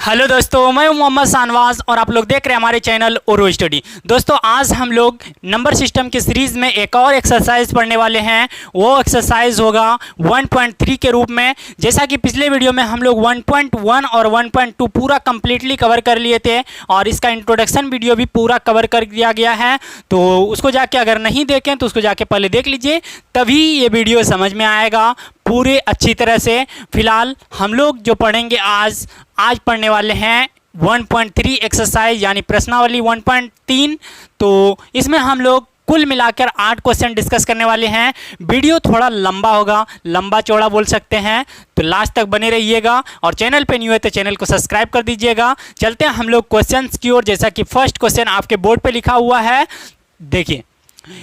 Hello दोस्तों, मैं हूं मोहम्मद शाहनवाज और आप लोग देख रहे हैं हमारे चैनल ओरो स्टडी। दोस्तों, आज हम लोग नंबर सिस्टम की सीरीज़ में एक और एक्सरसाइज पढ़ने वाले हैं। वो एक्सरसाइज होगा 1.3 के रूप में। जैसा कि पिछले वीडियो में हम लोग 1.1 और 1.2 पूरा कंप्लीटली कवर कर लिए थे और इसका इंट्रोडक्शन वीडियो भी पूरा कवर कर दिया गया है। तो उसको जाके अगर नहीं देखें तो उसको जाके पहले देख लीजिए, तभी ये वीडियो समझ में आएगा पूरे अच्छी तरह से। फिलहाल हम लोग जो पढ़ेंगे आज पढ़ने वाले हैं 1.3 एक्सरसाइज यानी प्रश्नावली 1.3। तो इसमें हम लोग कुल मिलाकर 8 क्वेश्चन डिस्कस करने वाले हैं। वीडियो थोड़ा लंबा होगा, लंबा चौड़ा बोल सकते हैं, तो लास्ट तक बने रहिएगा और चैनल पे न्यू है तो चैनल को सब्सक्राइब कर दीजिएगा। चलते हैं हम लोग क्वेश्चंस की ओर। जैसा कि फर्स्ट क्वेश्चन आपके बोर्ड पे लिखा हुआ है, देखिए।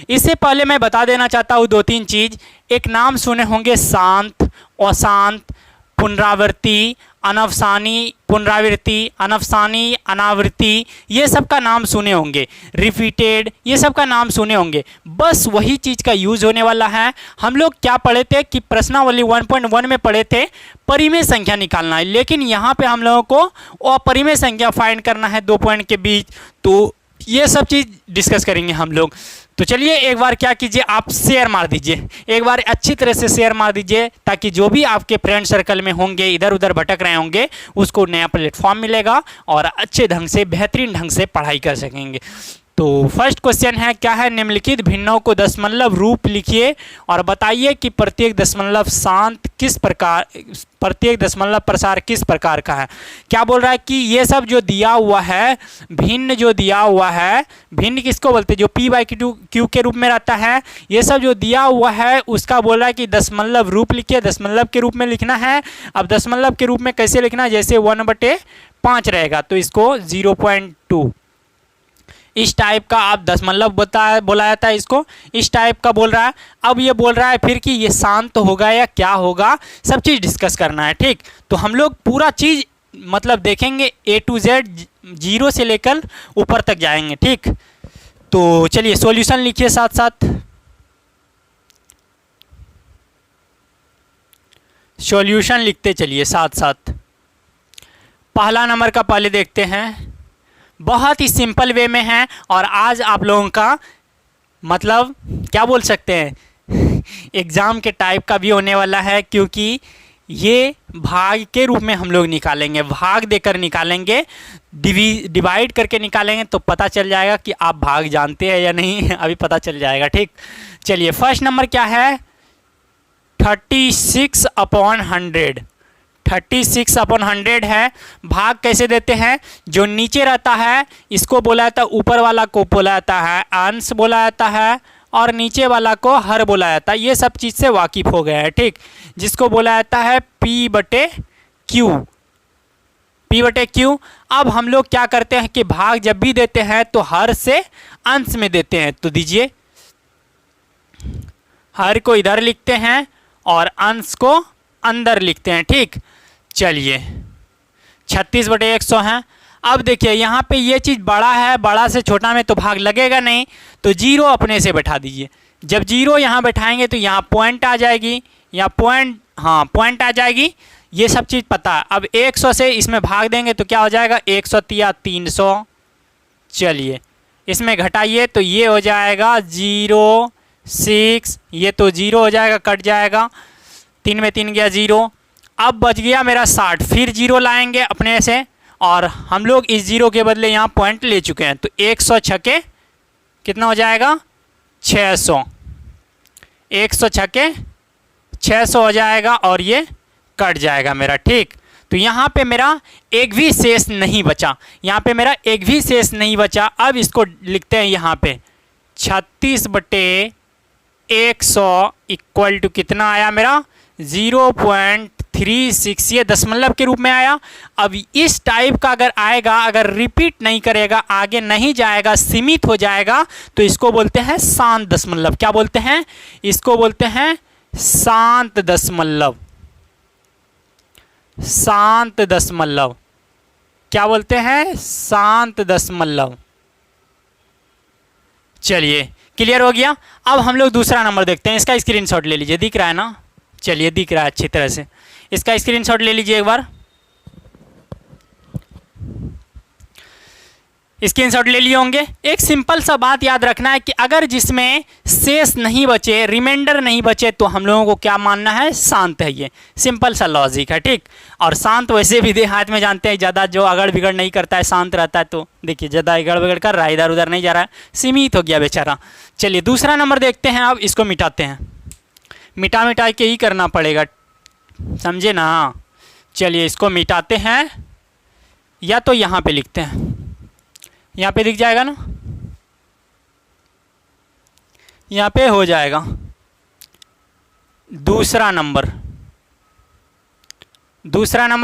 इससे पहले मैं बता देना चाहता हूँ 2-3 चीज़। एक नाम सुने होंगे शांत, अशांत, पुनरावृत्ति, अनफसानी, पुनरावृत्ति, अनफसानी, अनावृत्ति, ये सब का नाम सुने होंगे। रिपीटेड, ये सब का नाम सुने होंगे। बस वही चीज़ का यूज होने वाला है। हम लोग क्या पढ़े थे कि प्रश्नावली 1.1 में पढ़े थे परिमेय संख्या निकालना है, लेकिन यहाँ पे हम लोगों को अपरिमेय संख्या फाइंड करना है 2 पॉइंट के बीच। तो ये सब चीज़ डिस्कस करेंगे हम लोग। तो चलिए एक बार क्या कीजिए, आप शेयर मार दीजिए, एक बार अच्छी तरह से शेयर मार दीजिए, ताकि जो भी आपके फ्रेंड सर्कल में होंगे, इधर उधर भटक रहे होंगे, उसको नया प्लेटफॉर्म मिलेगा और अच्छे ढंग से, बेहतरीन ढंग से पढ़ाई कर सकेंगे। तो फर्स्ट क्वेश्चन है, क्या है? निम्नलिखित भिन्नों को दशमलव रूप लिखिए और बताइए कि प्रत्येक दशमलव शांत किस प्रकार, प्रत्येक दशमलव प्रसार किस प्रकार का है। क्या बोल रहा है कि ये सब जो दिया हुआ है, भिन्न जो दिया हुआ है, भिन्न किसको बोलते हैं? जो p/q के रूप में रहता है। ये सब जो दिया हुआ है उसका बोल रहा है कि दशमलव रूप लिखिए, दशमलव के रूप में लिखना है। अब दशमलव के रूप में कैसे लिखना है? जैसे 1/5 रहेगा तो इसको 0.2, इस टाइप का आप दशमलव बोला जाता है इसको, इस टाइप का बोल रहा है। अब ये बोल रहा है फिर कि ये शांत होगा या क्या होगा, सब चीज़ डिस्कस करना है, ठीक। तो हम लोग पूरा चीज़ मतलब देखेंगे A to Z, 0 से लेकर ऊपर तक जाएंगे, ठीक। तो चलिए सॉल्यूशन लिखिए साथ साथ, सॉल्यूशन लिखते चलिए साथ साथ। पहला नंबर का पहले देखते हैं, बहुत ही सिंपल वे में है और आज आप लोगों का मतलब क्या बोल सकते हैं, एग्ज़ाम के टाइप का भी होने वाला है, क्योंकि ये भाग के रूप में हम लोग निकालेंगे, भाग देकर निकालेंगे, डिवाइड करके निकालेंगे। तो पता चल जाएगा कि आप भाग जानते हैं या नहीं, अभी पता चल जाएगा, ठीक। चलिए फर्स्ट नंबर क्या है? 36/100, 36/100 है। भाग कैसे देते हैं? जो नीचे रहता है इसको बोला जाता है, ऊपर वाला को बोला जाता है अंश बोला जाता है, और नीचे वाला को हर बोला जाता है। ये सब चीज़ से वाकिफ हो गया है, ठीक। जिसको बोला जाता है p/q, p/q। अब हम लोग क्या करते हैं कि भाग जब भी देते हैं तो हर से अंश में देते हैं। तो दीजिए, हर को इधर लिखते हैं और अंश को अंदर लिखते हैं, ठीक। चलिए 36/100 है। अब देखिए यहाँ पे ये चीज़ बड़ा है, बड़ा से छोटा में तो भाग लगेगा नहीं, तो 0 अपने से बैठा दीजिए। जब 0 यहाँ बैठाएंगे तो यहाँ पॉइंट आ जाएगी, यहाँ पॉइंट, हाँ पॉइंट आ जाएगी। ये सब चीज़ पता है। अब 100 से इसमें भाग देंगे तो क्या हो जाएगा? 100×300। चलिए इसमें घटाइए तो ये हो जाएगा 0, 6, ये तो 0 हो जाएगा, कट जाएगा, 3 में 3 गया 0। अब बच गया मेरा 60, फिर 0 लाएंगे अपने से, और हम लोग इस 0 के बदले यहाँ पॉइंट ले चुके हैं। तो 100 छके कितना हो जाएगा? 600, 100 छके 600 हो जाएगा और ये कट जाएगा मेरा, ठीक। तो यहाँ पे मेरा एक भी शेष नहीं बचा, यहाँ पे मेरा एक भी शेष नहीं बचा। अब इसको लिखते हैं यहाँ पे 36/100 इक्वल टू कितना आया मेरा? 0.36, ये दशमलव के रूप में आया। अब इस टाइप का अगर आएगा, अगर रिपीट नहीं करेगा, आगे नहीं जाएगा, सीमित हो जाएगा, तो इसको बोलते हैं शांत दशमलव। क्या बोलते हैं? इसको बोलते हैं शांत दशमलव, शांत दशमलव। क्या बोलते हैं? शांत दशमलव। चलिए क्लियर हो गया। अब हम लोग दूसरा नंबर देखते हैं। इसका स्क्रीनशॉट ले लीजिए, दिख रहा है ना? चलिए दिख रहा है अच्छी तरह से। इसका स्क्रीनशॉट ले लीजिए एक बार। स्क्रीनशॉट ले लिए होंगे। एक सिंपल सा बात याद रखना है कि अगर जिसमें शेष नहीं बचे, रिमाइंडर नहीं बचे, तो हम लोगों को क्या मानना है, शांत है। ये सिंपल सा लॉजिक है, ठीक। और शांत वैसे भी देहात में जानते हैं ज़्यादा जो अगड़ बिगड़ नहीं करता है, शांत रहता है। तो देखिए ज़्यादा अगड़ बिगड़ कर रहा है, इधर उधर नहीं जा रहा है, सीमित हो गया बेचारा। चलिए दूसरा नंबर देखते हैं। अब इसको मिटाते हैं, मिटा मिटा के ही करना पड़ेगा, समझे ना। चलिए इसको मिटाते हैं, या तो यहाँ पे लिखते हैं, यहाँ पे दिख जाएगा ना, यहाँ पे हो जाएगा। दूसरा नंबर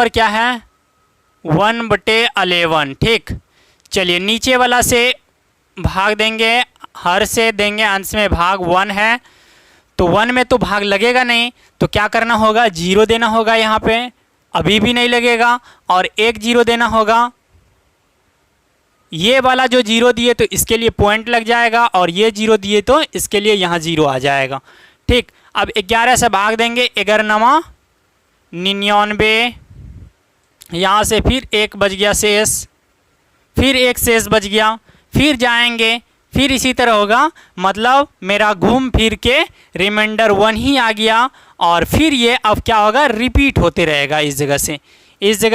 क्या है, 1/11, ठीक। चलिए नीचे वाला से भाग देंगे, हर से देंगे, अंश में भाग 1 है, तो 1 में तो भाग लगेगा नहीं, तो क्या करना होगा, 0 देना होगा। यहाँ पे अभी भी नहीं लगेगा, और 1 0 देना होगा। ये वाला जो 0 दिए तो इसके लिए पॉइंट लग जाएगा, और ये 0 दिए तो इसके लिए यहाँ 0 आ जाएगा, ठीक। अब 11 से भाग देंगे, 11 9 99, यहाँ से फिर 1 बच गया शेष, फिर 1 शेष बच गया, फिर जाएंगे, फिर इसी तरह होगा। मतलब मेरा घूम फिर के रिमाइंडर 1 ही आ गया, और फिर ये अब क्या होगा, रिपीट होते रहेगा। इस जगह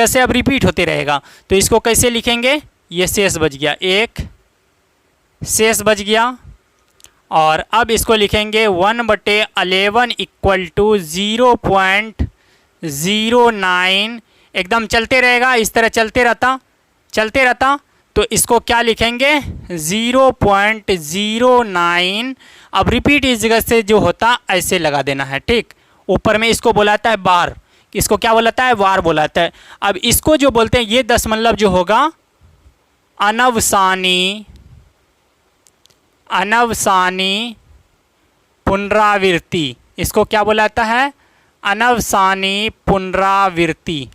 से अब रिपीट होते रहेगा। तो इसको कैसे लिखेंगे, ये शेष बच गया, 1 शेष बच गया, और अब इसको लिखेंगे 1/11 = 0.09। एकदम चलते रहेगा, इस तरह चलते रहता। तो इसको क्या लिखेंगे, 0.09। अब रिपीट इस जगह से जो होता ऐसे लगा देना है, ठीक। ऊपर में इसको बोलाता है बार, इसको क्या बोलाता है, बार बोलाता है। अब इसको जो बोलते हैं, ये दशमलव जो होगा अनवसानी पुनरावृत्ति, इसको क्या बोलाता है, अनवसानी पुनरावृत्ति।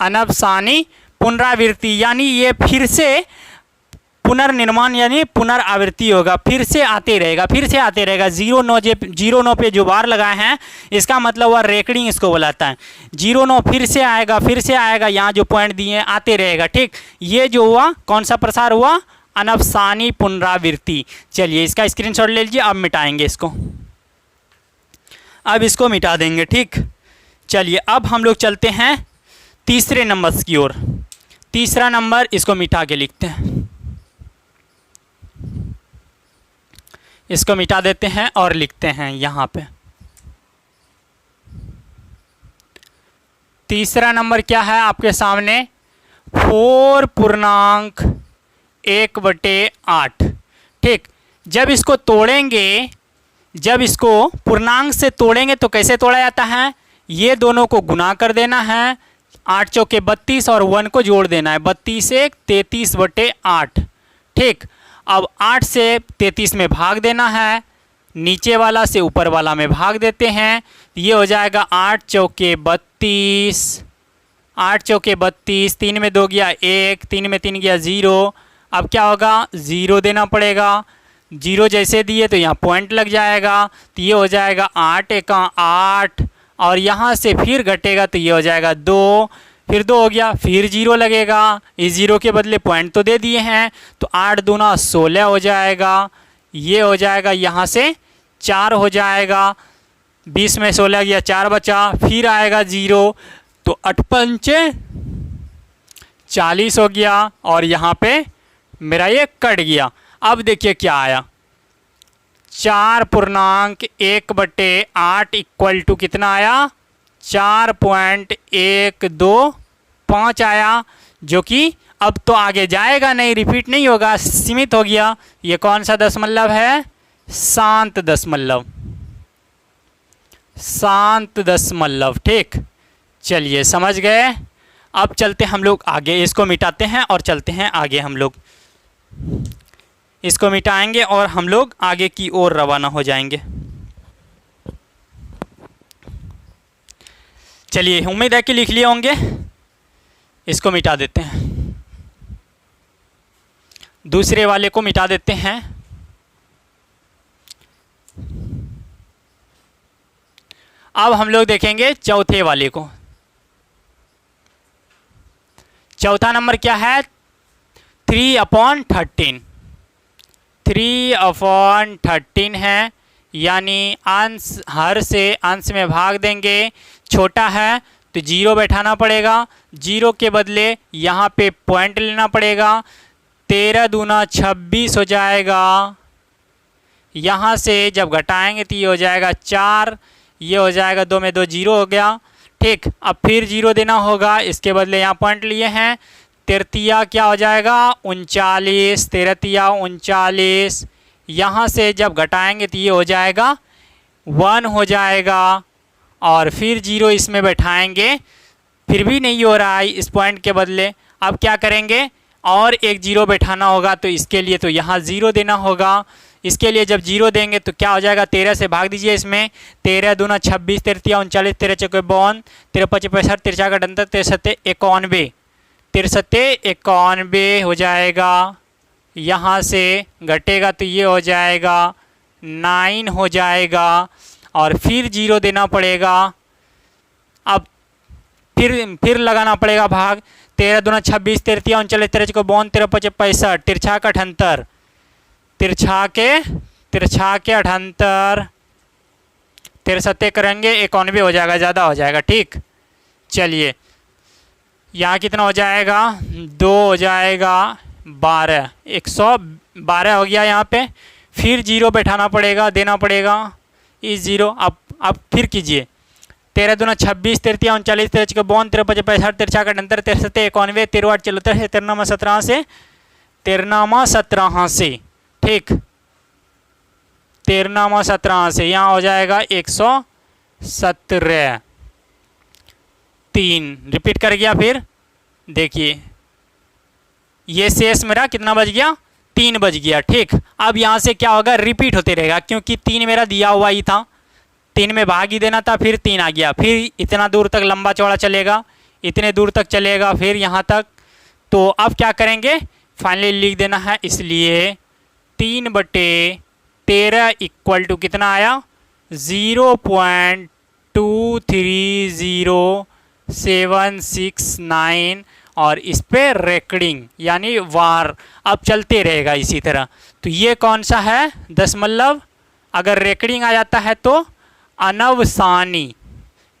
अनवसानी पुनरावृत्ति यानी ये फिर से पुनर्निर्माण यानी पुनरावृत्ति होगा, फिर से आते रहेगा। 0 पे जो बार लगाए हैं, इसका मतलब वह रेकरिंग इसको बुलाता है। 0 फिर से आएगा, यहाँ जो पॉइंट दिए हैं आते रहेगा, ठीक। ये जो हुआ, कौन सा प्रसार हुआ, अनवसानी पुनरावृत्ति। चलिए इसका स्क्रीनशॉट ले लीजिए। अब मिटाएंगे इसको, अब इसको मिटा देंगे, ठीक। चलिए अब हम लोग चलते हैं तीसरे नंबर की ओर। तीसरा नंबर इसको मिटा के लिखते हैं, इसको मिटा देते हैं और लिखते हैं यहाँ पे। तीसरा नंबर क्या है आपके सामने, 4.1/8, ठीक। जब इसको पूर्णांक से तोड़ेंगे तो कैसे तोड़ा जाता है, ये दोनों को गुना कर देना है, 8 चौके 32 और 1 को जोड़ देना है, 32 1 33/8, ठीक। अब 8 से 33 में भाग देना है, नीचे वाला से ऊपर वाला में भाग देते हैं, ये हो जाएगा 8 चौके 32, 8 चौके 32, 3 में 2 गया 1, 3 में 3 गया 0। अब क्या होगा, 0 देना पड़ेगा, 0 जैसे दिए तो यहाँ पॉइंट लग जाएगा, तो ये हो जाएगा 8 1 8, और यहाँ से फिर घटेगा तो ये हो जाएगा 2, फिर 2 हो गया, फिर 0 लगेगा, इस 0 के बदले पॉइंट तो दे दिए हैं, तो 8 दूना 16 हो जाएगा, ये हो जाएगा, यहाँ से 4 हो जाएगा, 20 में 16 गया, 4 बचा, फिर आएगा 0, तो 8 पंचे 40 हो गया, और यहाँ पे मेरा ये कट गया। अब देखिए क्या आया, 4.1/8 = कितना आया, 4.125 आया, जो कि अब तो आगे जाएगा नहीं, रिपीट नहीं होगा, सीमित हो गया। ये कौन सा दशमलव है, शांत दशमलव, ठीक। चलिए समझ गए। अब चलते हम लोग आगे, इसको मिटाते हैं और चलते हैं आगे। हम लोग इसको मिटाएंगे और हम लोग आगे की ओर रवाना हो जाएंगे। चलिए उम्मीद है कि लिख लिए होंगे, इसको मिटा देते हैं, दूसरे वाले को मिटा देते हैं। अब हम लोग देखेंगे चौथे वाले को। चौथा नंबर क्या है, 3/13। 3/13 है, यानी अंश हर से अंश में भाग देंगे, छोटा है तो जीरो बैठाना पड़ेगा, जीरो के बदले यहाँ पे पॉइंट लेना पड़ेगा। 13 दूना 26 हो जाएगा, यहाँ से जब घटाएंगे तो ये हो जाएगा 4, ये हो जाएगा 2 में 2 जीरो हो गया। ठीक, अब फिर जीरो देना होगा, इसके बदले यहाँ पॉइंट लिए हैं। 13 क्या हो जाएगा 39, 13 39, यहाँ से जब घटाएंगे तो ये हो जाएगा 1 हो जाएगा, और फिर जीरो इसमें बैठाएंगे, फिर भी नहीं हो रहा है इस पॉइंट के बदले। अब क्या करेंगे, और एक जीरो बैठाना होगा, तो इसके लिए तो यहाँ ज़ीरो देना होगा। इसके लिए जब जीरो देंगे तो क्या हो जाएगा, 13 से भाग दीजिए इसमें, 13 दूना 26, 13 39, 13 चौके 52, 13 पचे 65, 13 का 78, 63 91, 63 91 हो जाएगा। यहाँ से घटेगा तो ये हो जाएगा 9 हो जाएगा, और फिर जीरो देना पड़ेगा। अब फिर लगाना पड़ेगा भाग, 13 दूना 26, 13 39, 13 चौके 52, 13 पचे 65, तिरछा का 78, तिरछा के 78, 63 करेंगे 91 हो जाएगा, ज़्यादा हो जाएगा। ठीक, चलिए यहाँ कितना हो जाएगा, 2 हो जाएगा 12, 112 हो गया यहाँ पे। फिर जीरो बैठाना पड़ेगा, देना पड़ेगा इस जीरो। अब फिर कीजिए, 13 दूना 26, 13 39, 13 चौके 52, 13 पचे 65, तिरछा का 78, 63 91, 13 8 74, 13 17 से 13 17 से, ठीक 13 17 से यहाँ हो जाएगा 117। 3 रिपीट कर गया। फिर देखिए ये शेष मेरा कितना बच गया, 3 बच गया। ठीक, अब यहाँ से क्या होगा, रिपीट होते रहेगा, क्योंकि 3 मेरा दिया हुआ ही था, 3 में भाग ही देना था, फिर 3 आ गया, फिर इतना दूर तक लंबा चौड़ा चलेगा, इतने दूर तक चलेगा, फिर यहाँ तक। तो अब क्या करेंगे, फाइनली लिख देना है, इसलिए 3/13 इक्वल टू कितना आया, 0.230769, और इस पे रेकडिंग यानी वार अब चलते रहेगा इसी तरह। तो ये कौन सा है, दशमलव। अगर रेकडिंग आ जाता है तो अनवसानी,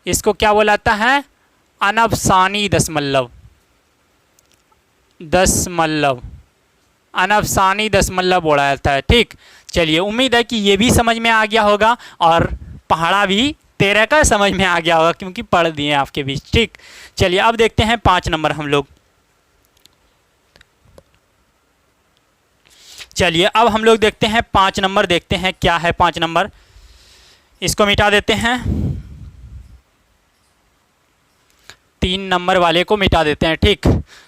इसको क्या बोलाता है, अनवसानी दशमलव, अनवसानी दशमलव बोला जाता है। ठीक, चलिए उम्मीद है कि ये भी समझ में आ गया होगा, और पहाड़ा भी 13 का समझ में आ गया होगा, क्योंकि पढ़ दिए आपके बीच। ठीक, चलिए अब देखते हैं 5 नंबर हम लोग। चलिए अब हम लोग देखते हैं 5 नंबर, देखते हैं क्या है 5 नंबर। इसको मिटा देते हैं, 3 नंबर वाले को मिटा देते हैं। ठीक,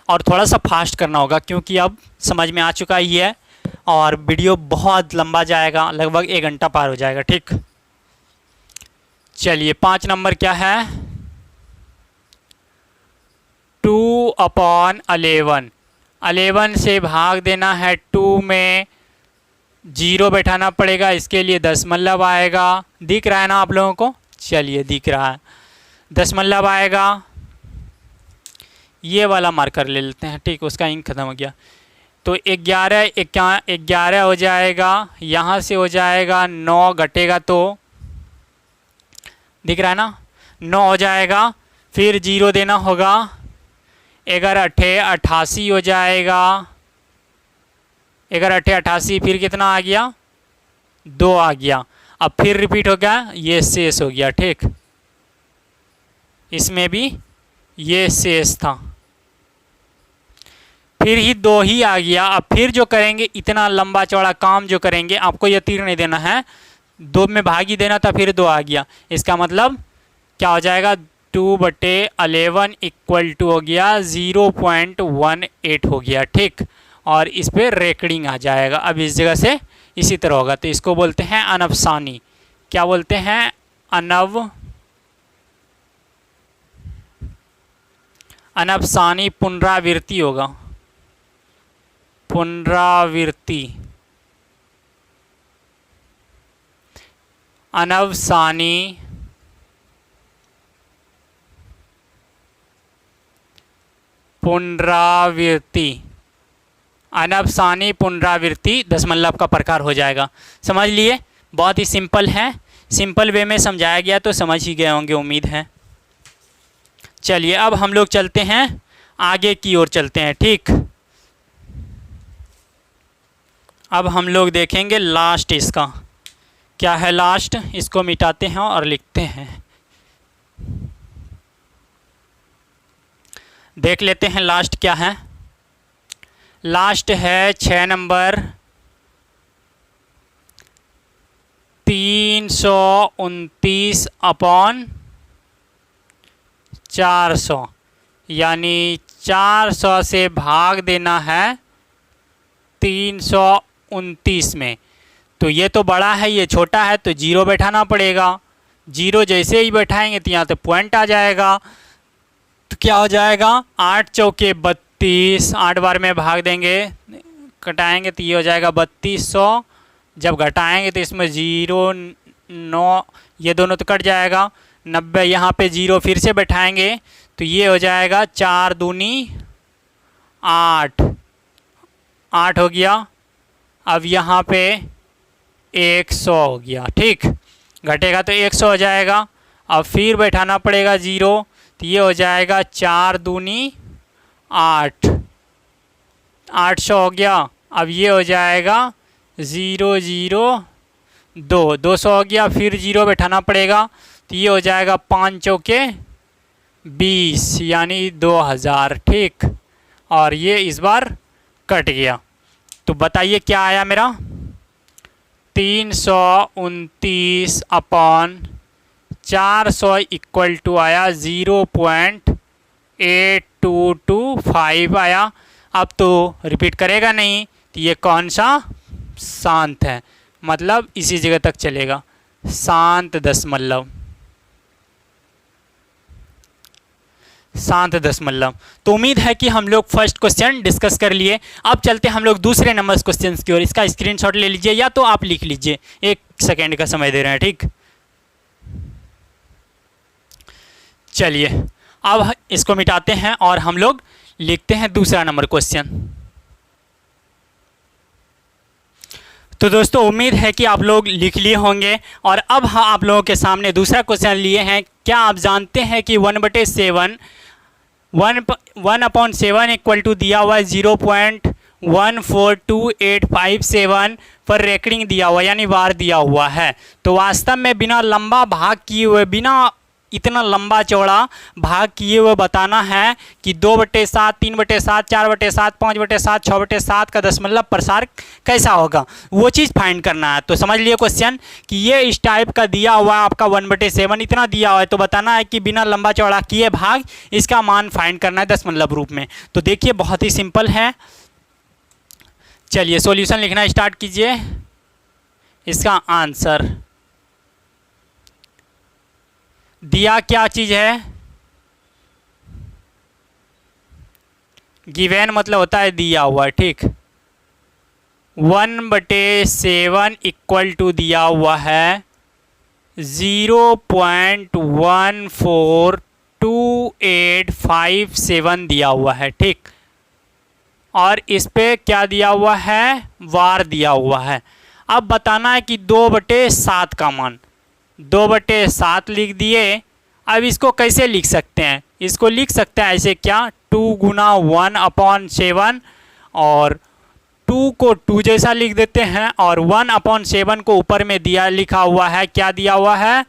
और थोड़ा सा फास्ट करना होगा, क्योंकि अब समझ में आ चुका ही है, और वीडियो बहुत लंबा जाएगा, लगभग 1 घंटा पार हो जाएगा। ठीक, चलिए 5 नंबर क्या है, 2/11, 11 से भाग देना है, 2 में जीरो बैठाना पड़ेगा, इसके लिए दशमलव आएगा। दिख रहा है ना आप लोगों को, चलिए दिख रहा है, दशमलव आएगा। ये वाला मार्कर ले लेते हैं, ठीक, उसका इंक खत्म हो गया। तो 11 हो जाएगा, यहाँ से हो जाएगा 9, घटेगा तो दिख रहा है ना, 9 हो जाएगा, फिर जीरो देना होगा, 11 8 88 हो जाएगा, 11 8 88, फिर कितना आ गया, 2 आ गया। अब फिर रिपीट हो गया, ये शेष हो गया। ठीक, इसमें भी ये शेष था, फिर ही 2 ही आ गया। अब फिर जो करेंगे, इतना लंबा चौड़ा काम जो करेंगे, आपको ये तीर नहीं देना है, 2 में भाग ही देना था, फिर 2 आ गया। इसका मतलब क्या हो जाएगा, 2/11 इक्वल टू हो गया 0.18 हो गया। ठीक, और इस पर रेकडिंग आ जाएगा। अब इस जगह से इसी तरह होगा, तो इसको बोलते हैं अनवसानी। क्या बोलते हैं, अनवसानी पुनरावृत्ति होगा, पुनरावृत्ति, अनवसानी पुनरावृत्ति, अनवसानी पुनरावृत्ति दशमलव का प्रकार हो जाएगा। समझ लिए, बहुत ही सिंपल है, सिंपल वे में समझाया गया तो समझ ही गए होंगे, उम्मीद है। चलिए अब हम लोग चलते हैं आगे की ओर चलते हैं, ठीक। अब हम लोग देखेंगे लास्ट, इसका क्या है लास्ट, इसको मिटाते हैं और लिखते हैं। देख लेते हैं लास्ट क्या है। लास्ट है 6 नंबर 329 अपॉन 400, यानी 400 से भाग देना है 329 में। तो ये तो बड़ा है, ये छोटा है, तो जीरो बैठाना पड़ेगा। जीरो जैसे ही बैठाएंगे तो यहाँ तो पॉइंट आ जाएगा। तो क्या हो जाएगा, 8 चौके 32, 8 बार में भाग देंगे, घटाएंगे तो ये हो जाएगा 3200। जब घटाएंगे तो इसमें 0 9 ये दोनों तो कट जाएगा, 90 यहाँ पे 0 फिर से बैठाएंगे तो ये हो जाएगा 4 दूनी 8, 8 हो गया। अब यहाँ पे 100 हो गया, ठीक। घटेगा तो 100 हो जाएगा। अब फिर बैठाना पड़ेगा 0, तो ये हो जाएगा 4 दूनी 8, 800 हो गया। अब ये हो जाएगा 0 0 2, 200 हो गया। फिर 0 बैठाना पड़ेगा तो ये हो जाएगा 5 चौके 20, यानी 2000, ठीक। और ये इस बार कट गया। तो बताइए क्या आया मेरा, 329 अपॉन 400 इक्वल टू आया 0.8225 आया। अब तो रिपीट करेगा नहीं, तो ये कौन सा शांत है, मतलब इसी जगह तक चलेगा, शांत दशमलव, शांत दशमलव। तो उम्मीद है कि हम लोग फर्स्ट क्वेश्चन डिस्कस कर लिए। अब चलते हम लोग दूसरे नंबर क्वेश्चन की ओर। इसका स्क्रीनशॉट ले लीजिए या तो आप लिख लीजिए, 1 सेकेंड का समय दे रहे हैं, ठीक। चलिए अब इसको मिटाते हैं और हम लोग लिखते हैं दूसरा नंबर क्वेश्चन। तो दोस्तों उम्मीद है कि आप लोग लिख लिए होंगे और अब आप लोगों के सामने दूसरा क्वेश्चन लिए हैं। क्या आप जानते हैं कि 1/7 1/7 इक्वल टू दिया हुआ है 0.142857 पर रेकरिंग दिया हुआ, यानी बार दिया हुआ है। तो वास्तव में बिना लंबा भाग किए हुए, बिना इतना लंबा चौड़ा भाग किए हुए बताना है कि 2/7, 3/7, 4/7, 5/7, 6/7 का दशमलव प्रसार कैसा होगा, वो चीज़ फाइंड करना है। तो समझ लिए क्वेश्चन कि ये इस टाइप का दिया हुआ है आपका 1/7 इतना दिया हुआ है, तो बताना है कि बिना लंबा चौड़ा किए भाग इसका मान फाइंड करना है दशमलव रूप में। तो देखिए बहुत ही सिंपल है। चलिए सॉल्यूशन लिखना स्टार्ट कीजिए। इसका आंसर दिया क्या चीज़ है, गिवन मतलब होता है दिया हुआ, ठीक। 1/7 इक्वल टू दिया हुआ है 0.142857 दिया हुआ है, ठीक। और इस पे क्या दिया हुआ है, वार दिया हुआ है। अब बताना है कि 2/7 का मान, 2/7 लिख दिए। अब इसको कैसे लिख सकते हैं, इसको लिख सकते हैं ऐसे, क्या 2 गुना 1/7 और 2 को 2 जैसा लिख देते हैं और 1/7 को ऊपर में दिया लिखा हुआ है, क्या दिया हुआ है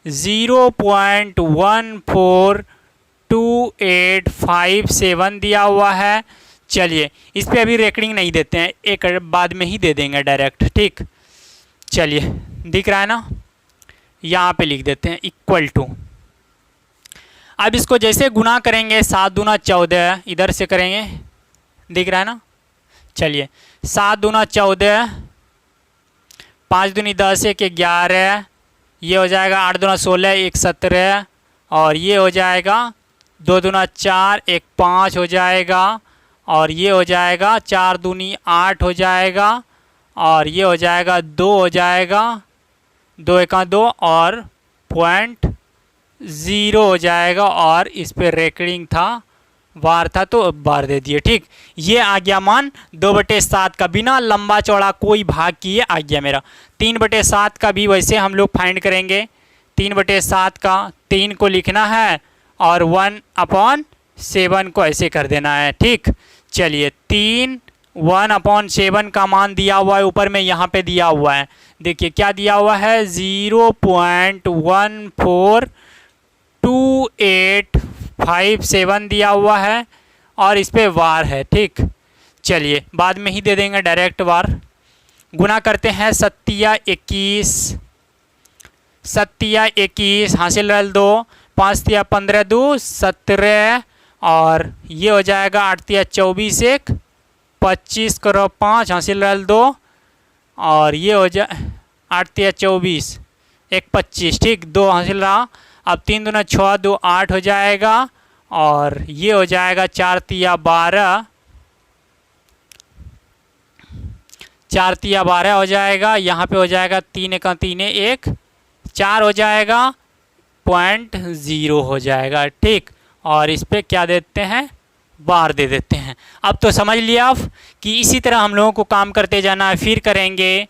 0.142857 दिया हुआ है। चलिए इस पे अभी रेकरिंग नहीं देते हैं, एक बाद में ही दे देंगे डायरेक्ट, ठीक। चलिए दिख रहा है ना, यहाँ पे लिख देते हैं इक्वल टू। अब इसको जैसे गुना करेंगे 7 दूना 14, इधर से करेंगे, दिख रहा है ना। चलिए 7 दूना 14, 5 दूनी 10, 1 11, ये हो जाएगा 8 दूना 16, 1 17, और ये हो जाएगा 2 दूना 4, 1 5 हो जाएगा, और ये हो जाएगा 4 दूनी 8 हो जाएगा, और ये हो जाएगा 2 हो जाएगा, 2 1 2 और 0.0 हो जाएगा, और इस पे रेकरिंग था वार था तो वार दे दिए। ठीक, ये आ गया मान 2/7 का, बिना लंबा चौड़ा कोई भाग किए आ गया मेरा। 3/7 का भी वैसे हम लोग फाइंड करेंगे। 3/7 का 3 को लिखना है और 1/7 को ऐसे कर देना है। ठीक, चलिए 3 1/7 का मान दिया हुआ है ऊपर में, यहाँ पे दिया हुआ है। देखिए क्या दिया हुआ है, 0.142857 दिया हुआ है और इस पे वार है। ठीक, चलिए बाद में ही दे देंगे डायरेक्ट वार। गुना करते हैं 7 हासिल रल 2, 5 तिया 15 2 17 और ये हो जाएगा 8 तिया 24 1 25 करो 5 हासिल रल 2 और ये हो जाए 8 तिया 24 1 25। ठीक, 2 हासिल रहा। अब 3 दूना 6 2 8 हो जाएगा और ये हो जाएगा 4 तिया 12 हो जाएगा। यहाँ पे हो जाएगा 3 1 3 1 4 हो जाएगा, 0.0 हो जाएगा। ठीक, और इस पे क्या देते हैं, वार दे देते हैं। अब तो समझ लिया आप कि इसी तरह हम लोगों को काम करते जाना है। फिर करेंगे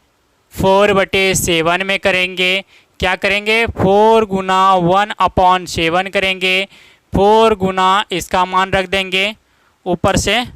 4/7 में करेंगे, क्या करेंगे 4 गुना 1/7 करेंगे। 4 गुना इसका मान रख देंगे, ऊपर से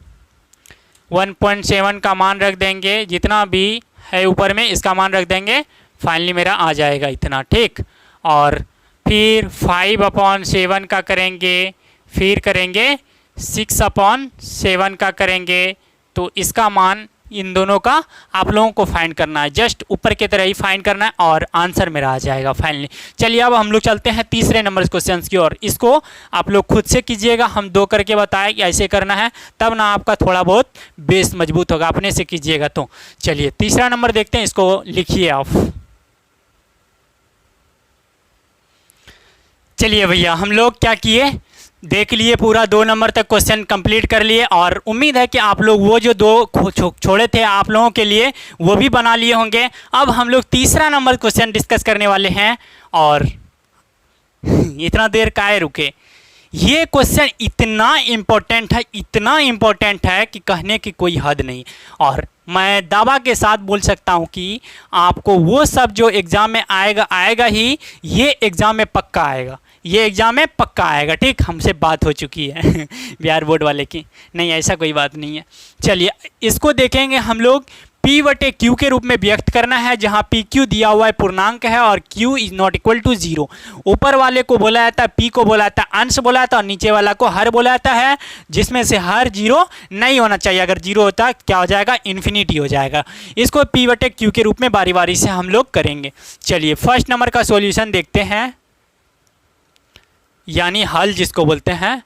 1.7 का मान रख देंगे, जितना भी है ऊपर में इसका मान रख देंगे, फाइनली मेरा आ जाएगा इतना। ठीक, और फिर 5/7 का करेंगे, फिर करेंगे 6/7 का करेंगे। तो इसका मान इन दोनों का आप लोगों को फाइंड करना है, जस्ट ऊपर की तरह ही फाइंड करना है और आंसर मेरा आ जाएगा फाइनली। चलिए अब हम लोग चलते हैं तीसरे नंबर क्वेश्चन की ओर। इसको आप लोग खुद से कीजिएगा, हम 2 करके बताए कि ऐसे करना है, तब ना आपका थोड़ा बहुत बेस मजबूत होगा, अपने से कीजिएगा तो। चलिए तीसरा नंबर देखते हैं, इसको लिखिए आप। चलिए भैया हम लोग क्या किए, देख लिए पूरा 2 नंबर तक क्वेश्चन कंप्लीट कर लिए और उम्मीद है कि आप लोग वो जो 2 छोड़े थे आप लोगों के लिए वो भी बना लिए होंगे। अब हम लोग तीसरा नंबर क्वेश्चन डिस्कस करने वाले हैं और इतना देर काहे रुके। ये क्वेश्चन इतना इम्पोर्टेंट है कि कहने की कोई हद नहीं, और मैं दावा के साथ बोल सकता हूँ कि आपको वो सब जो एग्ज़ाम में आएगा ही, ये एग्ज़ाम में पक्का आएगा, ये एग्ज़ाम में पक्का आएगा। ठीक, हमसे बात हो चुकी है बिहार बोर्ड वाले की, नहीं ऐसा कोई बात नहीं है। चलिए इसको देखेंगे हम लोग। P/Q के रूप में व्यक्त करना है, जहाँ PQ दिया हुआ है पूर्णांक है और Q is not equal to 0। ऊपर वाले को बोला जाता है, P को बोला जाता है अंश बोला जाता है, और नीचे वाला को हर बोला जाता है, जिसमें से हर 0 नहीं होना चाहिए। अगर 0 होता है क्या हो जाएगा, इन्फिनिटी हो जाएगा। इसको P/Q के रूप में बारी बारी से हम लोग करेंगे। चलिए फर्स्ट नंबर का सॉल्यूशन देखते हैं, यानी हल जिसको बोलते हैं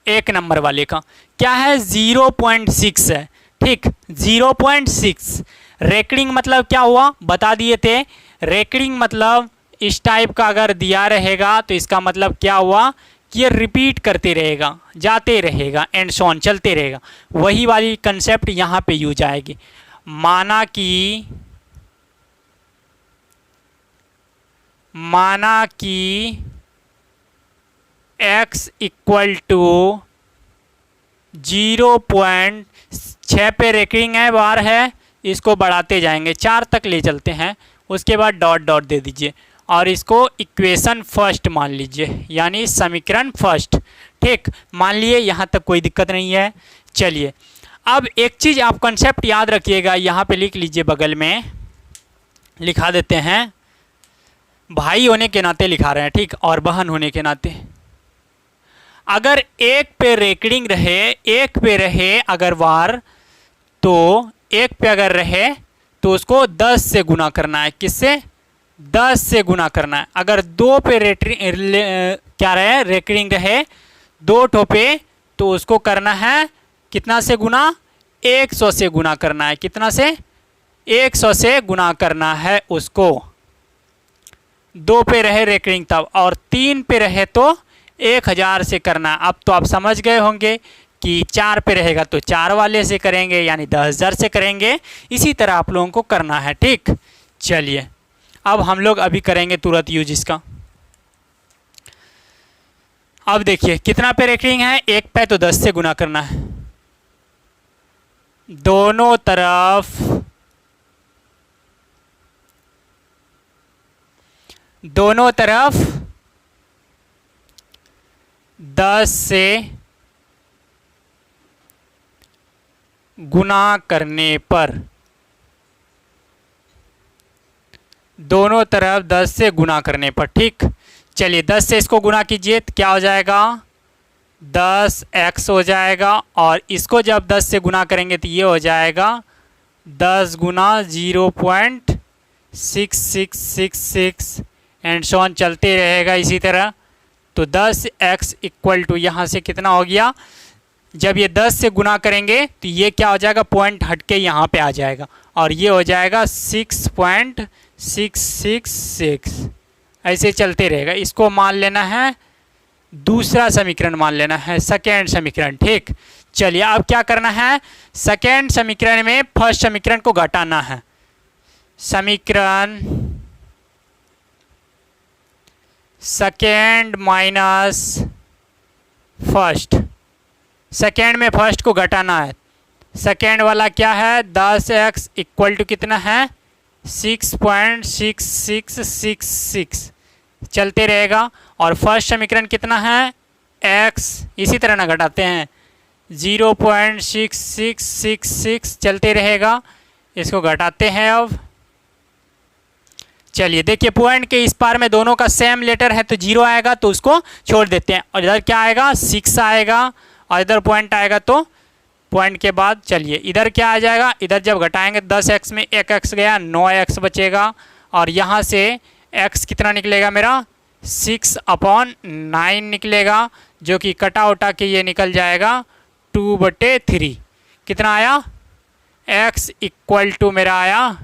1 नंबर वाले का। क्या है, 0.6 है। ठीक, 0.6 रेकरिंग मतलब क्या हुआ बता दिए थे। रेकरिंग मतलब इस टाइप का अगर दिया रहेगा तो इसका मतलब क्या हुआ कि ये रिपीट करते रहेगा, जाते रहेगा, एंड सो ऑन चलते रहेगा। वही वाली कंसेप्ट यहाँ पे यूज आएगी। माना कि x इक्वल टू 0.6 पे रेकरिंग है, बार है, इसको बढ़ाते जाएंगे 4 तक ले चलते हैं, उसके बाद डॉट डॉट दे दीजिए और इसको इक्वेशन फर्स्ट मान लीजिए, यानी समीकरण फर्स्ट। ठीक, मान लिए यहाँ तक कोई दिक्कत नहीं है। चलिए अब एक चीज़ आप कंसेप्ट याद रखिएगा, यहाँ पे लिख लीजिए, बगल में लिखा देते हैं, भाई होने के नाते लिखा रहे हैं। ठीक, और बहन होने के नाते अगर 1 पे रेकरिंग रहे, 1 पे रहे अगर वार, तो 1 पे अगर रहे तो उसको 10 से गुना करना है। किससे, 10 से गुना करना है। अगर 2 पे क्या रहे, रेकरिंग रहे 2 ठो पे, तो उसको करना है कितना से गुना, 100 से गुना करना है। कितना से, 100 से गुना करना है उसको। 2 पे रहे रेकरिंग तब, और 3 पे रहे तो 1000 से करना। अब तो आप समझ गए होंगे कि 4 पे रहेगा तो 4 वाले से करेंगे, यानी 10,000 से करेंगे। इसी तरह आप लोगों को करना है। ठीक, चलिए अब हम लोग अभी करेंगे तुरंत यूज इसका। अब देखिए कितना पे रेकरिंग है, एक पे तो 10 से गुना करना है। दोनों तरफ 10 से गुना करने पर, दोनों तरफ 10 से गुना करने पर, ठीक। चलिए 10 से इसको गुना कीजिए तो क्या हो जाएगा, 10x हो जाएगा। और इसको जब 10 से गुना करेंगे तो ये हो जाएगा 10 गुना 0.6666 एंड सो ऑन चलते रहेगा इसी तरह। तो 10x इक्वल टू यहाँ से कितना हो गया, जब ये 10 से गुना करेंगे तो ये क्या हो जाएगा, पॉइंट हटके यहाँ पे आ जाएगा और ये हो जाएगा 6.666। ऐसे चलते रहेगा। इसको मान लेना है दूसरा समीकरण, मान लेना है सेकेंड समीकरण, ठीक। चलिए अब क्या करना है, सेकेंड समीकरण में फर्स्ट समीकरण को घटाना है। समीकरण सेकेंड माइनस फर्स्ट, सेकेंड में फर्स्ट को घटाना है। सेकेंड वाला क्या है, 10x इक्वल टू कितना है, 6.6666 चलते रहेगा। और फर्स्ट समीकरण कितना है, x इसी तरह ना घटाते हैं, 0.6666 चलते रहेगा। इसको घटाते हैं अब। चलिए देखिए पॉइंट के इस पार में दोनों का सेम लेटर है तो 0 आएगा तो उसको छोड़ देते हैं। और इधर क्या आएगा, 6 आएगा और इधर पॉइंट आएगा तो पॉइंट के बाद चलिए इधर क्या आ जाएगा, इधर जब घटाएंगे 10x में 1x गया, 9x बचेगा। और यहाँ से x कितना निकलेगा मेरा, 6/9 निकलेगा, जो कि कटा उटा के ये निकल जाएगा 2/3। कितना आया, x इक्वल टू मेरा आया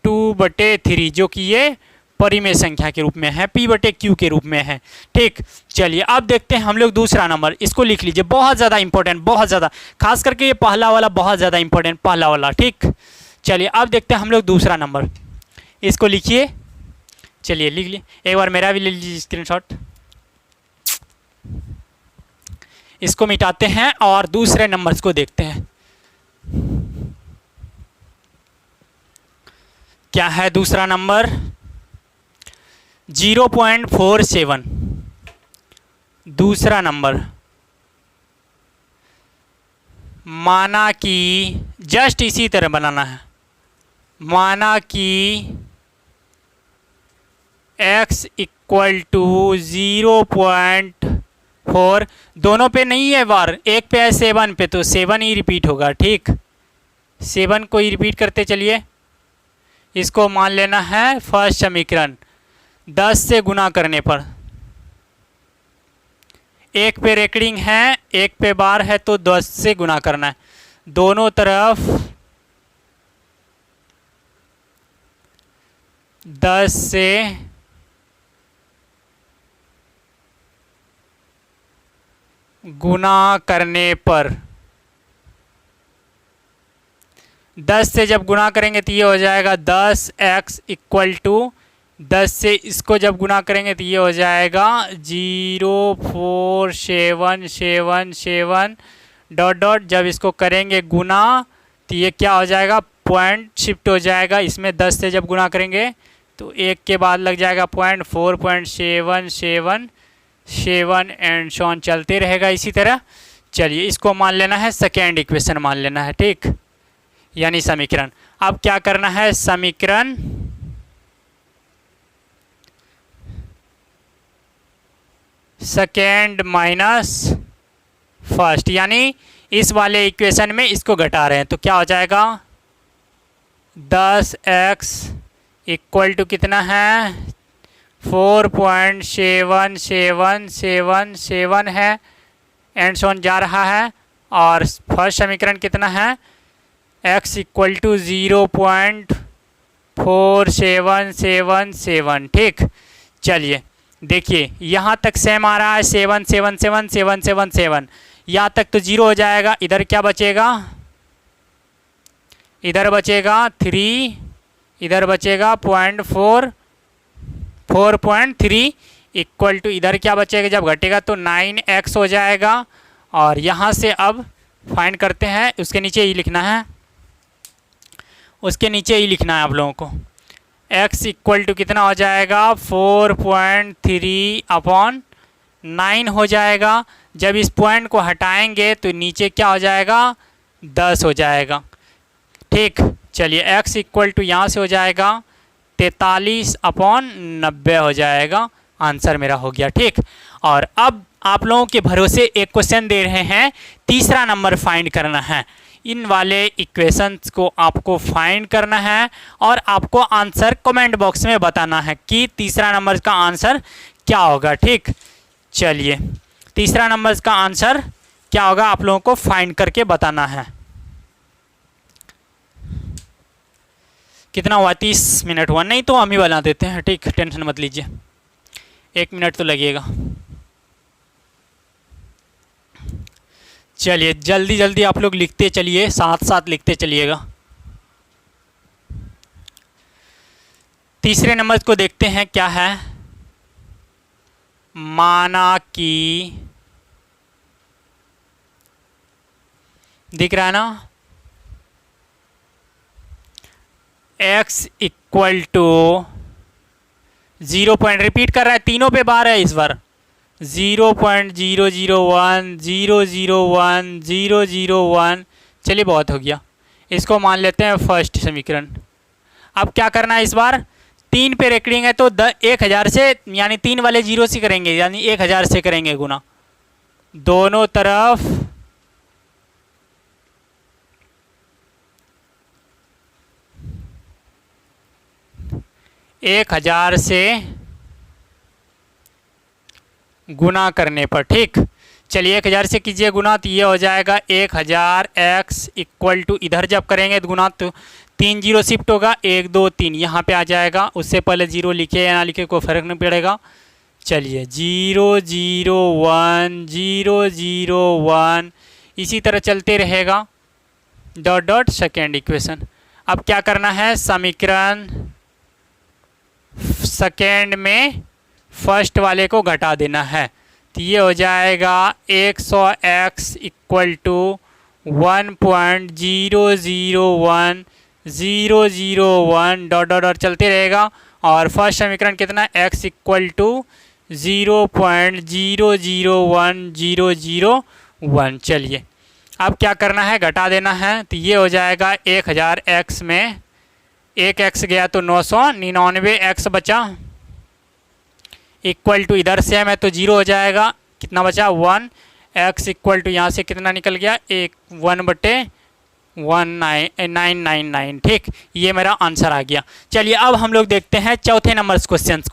2/3, जो कि ये परिमेय संख्या के रूप में है, p/q के रूप में है, ठीक। चलिए अब देखते हैं हम लोग दूसरा नंबर, इसको लिख लीजिए, बहुत ज़्यादा इंपॉर्टेंट, बहुत ज़्यादा, खास करके ये पहला वाला बहुत ज़्यादा इंपॉर्टेंट, पहला वाला, ठीक। चलिए अब देखते हैं हम लोग दूसरा नंबर, इसको लिखिए। चलिए लिख लिए, एक बार मेरा भी ले लीजिए स्क्रीनशॉट। इसको मिटाते हैं और दूसरे नंबर्स को देखते हैं। क्या है दूसरा नंबर, 0.47। दूसरा नंबर माना कि जस्ट इसी तरह बनाना है, माना कि x इक्वल टू 0.4, दोनों पे नहीं है बार, एक पे है 7 पे तो 7 ही रिपीट होगा, ठीक। 7 को ही रिपीट करते चलिए। इसको मान लेना है फर्स्ट समीकरण, 10 से गुना करने पर, एक पे रेकरिंग है एक पे बार है तो 10 से गुना करना है। दोनों तरफ 10 से गुना करने पर, 10 से जब गुना करेंगे तो ये हो जाएगा 10x इक्वल टू 10 से इसको जब गुना करेंगे तो ये हो जाएगा 0.4777 डॉट डॉट, जब इसको करेंगे गुना तो ये क्या हो जाएगा, पॉइंट शिफ्ट हो जाएगा इसमें। 10 से जब गुना करेंगे तो एक के बाद लग जाएगा पॉइंट, 4.777 एंड सो ऑन चलते रहेगा इसी तरह। चलिए इसको मान लेना है सेकेंड इक्वेशन, मान लेना है, ठीक, यानी समीकरण। अब क्या करना है, समीकरण सेकेंड माइनस फर्स्ट, यानी इस वाले इक्वेशन में इसको घटा रहे हैं तो क्या हो जाएगा, 10x इक्वल टू कितना है, 4.7777 है एंड सो ऑन जा रहा है। और फर्स्ट समीकरण कितना है, x इक्वल टू 0.4777, ठीक। चलिए देखिए यहाँ तक सेम आ रहा है, 777 यहाँ तक तो 0 हो जाएगा। इधर क्या बचेगा, इधर बचेगा 3, इधर बचेगा 4.3, इक्वल टू इधर क्या बचेगा, जब घटेगा तो 9x हो जाएगा। और यहाँ से अब फाइंड करते हैं, उसके नीचे ही लिखना है, उसके नीचे ही लिखना है आप लोगों को। x इक्वल टू कितना हो जाएगा, 4.3/9 हो जाएगा। जब इस पॉइंट को हटाएंगे तो नीचे क्या हो जाएगा, 10 हो जाएगा। ठीक, चलिए x इक्वल टू यहाँ से हो जाएगा 43/90 हो जाएगा। आंसर मेरा हो गया। ठीक, और अब आप लोगों के भरोसे एक क्वेश्चन दे रहे हैं, तीसरा नंबर फाइंड करना है। इन वाले इक्वेशंस को आपको फाइंड करना है और आपको आंसर कमेंट बॉक्स में बताना है कि तीसरा नंबर का आंसर क्या होगा। ठीक, चलिए तीसरा नंबर का आंसर क्या होगा आप लोगों को फाइंड करके बताना है। कितना हुआ, 30 मिनट हुआ, नहीं तो हम ही बना देते हैं। ठीक, टेंशन मत लीजिए, 1 मिनट तो लगेगा। चलिए जल्दी जल्दी आप लोग लिखते चलिए, साथ साथ लिखते चलिएगा। तीसरे नंबर को देखते हैं क्या है। माना कि, दिख रहा है ना, x equal to 0 point, repeat कर रहा है, तीनों पे बार है इस बार, 0.001 001 001। चलिए बहुत हो गया, इसको मान लेते हैं फर्स्ट समीकरण। अब क्या करना है, इस बार 3 पे रेकरिंग है तो 1000 से, यानी 3 वाले 0 से करेंगे, यानी 1000 से करेंगे गुना, दोनों तरफ 1000 से गुना करने पर। ठीक, चलिए 1000 से कीजिए गुना तो ये हो जाएगा 1000 x इक्वल टू, इधर जब करेंगे तो गुना तो 3 0 शिफ्ट होगा, 1 2 3 यहाँ पे आ जाएगा। उससे पहले 0 लिखे या ना लिखे कोई फ़र्क नहीं पड़ेगा। चलिए 0 0 1 0 0 1 इसी तरह चलते रहेगा, डॉट डॉट सेकेंड इक्वेशन। अब क्या करना है, समीकरण सेकेंड में फर्स्ट वाले को घटा देना है, तो ये हो जाएगा 100x equal to 1.001 001 dot dot dot चलते रहेगा। और फर्स्ट समीकरण कितना, x इक्वल टू 0.001001। चलिए अब क्या करना है, घटा देना है, तो ये हो जाएगा 1000 x में 1 x गया तो 999 x बचा, इक्वल टू इधर से है तो 0 हो जाएगा, कितना बचा 1। x इक्वल टू यहाँ से कितना निकल गया, 1/1999। ठीक, ये मेरा आंसर आ गया। चलिए अब हम लोग देखते हैं चौथे नंबर क्वेश्चन।